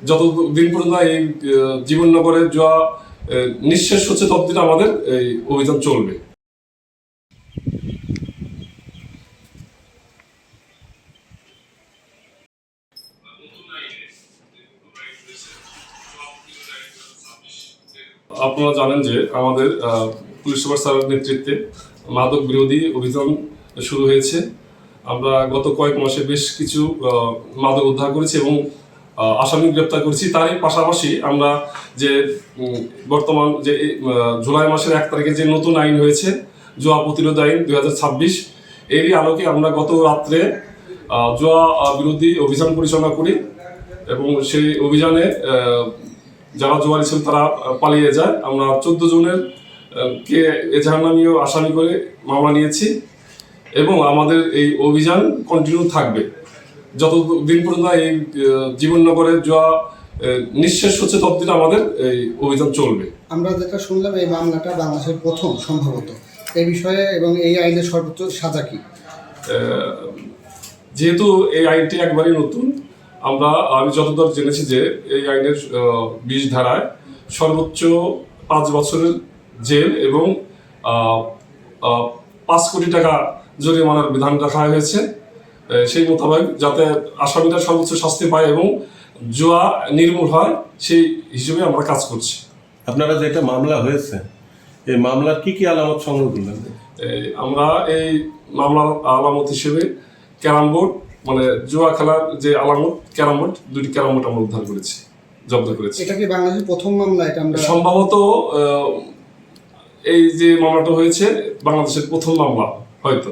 যতদিন পর্যন্ত এই জীবননগরে জুয়া নিঃশেষ হচ্ছে ততদিন আমাদের এই অভিযান চলবে। আপনারা জানেন যে আমাদের পুলিশ সুপার স্যারের নেতৃত্বে মাদক বিরোধী অভিযান শুরু হয়েছে। আমরা গত কয়েক মাসে বেশ কিছু মাদক উদ্ধার করেছি এবং আসামি গ্রেপ্তার করেছি। তারই পাশাপাশি আমরা যে বর্তমান যে জুলাই মাসের 1 তারিখে যে নতুন আইন হয়েছে জুয়া প্রতিরোধ আইন 2026, এরই আলোকে আমরা গত রাত্রে জুয়া বিরোধী অভিযান পরিচালনা করি এবং সেই অভিযানে যারা জুয়ারি ছিল তারা পালিয়ে যায়। আমরা 14 জনের কে এজাহারনামীয় আসামি করে মামলা নিয়েছি এবং আমাদের এই অভিযান কন্টিনিউ থাকবে যতদিন পর্যন্ত এই জীবননগরের জুয়া নিঃশেষ হচ্ছে ততদিন আমাদের এই অভিযান চলবে। আমরা যেটা শুনলাম এই মামলাটা বাংলাদেশের প্রথম সম্ভবত এই বিষয়ে, এবং এই আইনের সর্বোচ্চ সাজা কি? যেহেতু এই আইনটি একবারই নতুন, আমি যতদূর জেনেছি যে এই আইনের 20 ধারায় সর্বোচ্চ 5 বছরের জেল এবং 5 কোটি টাকা জরিমানার বিধান রাখা হয়েছে। সেই মোতাবেক যাতে আসামিরা সর্বোচ্চ শাস্তি পায় এবং জুয়া নির্মূল হয় সেই হিসেবে আমরা কাজ করছি। আপনারা যেটা মামলা হয়েছে এই মামলার কি কি আলামত সংগ্রহ করলেন? আমরা এই মামলার আলামত হিসেবে ক্যারাম বোর্ড, মানে জুয়া খেলার যে আলামত ক্যারাম বোর্ড, 2টি ক্যারাম বোর্ড আমরা উদ্ধার করেছি, জব্দ করেছি। এটা কি বাংলাদেশের প্রথম মামলা? এটা আমরা সম্ভবত এই যে মামলাটা হয়েছে বাংলাদেশের প্রথম মামলা হয়তো।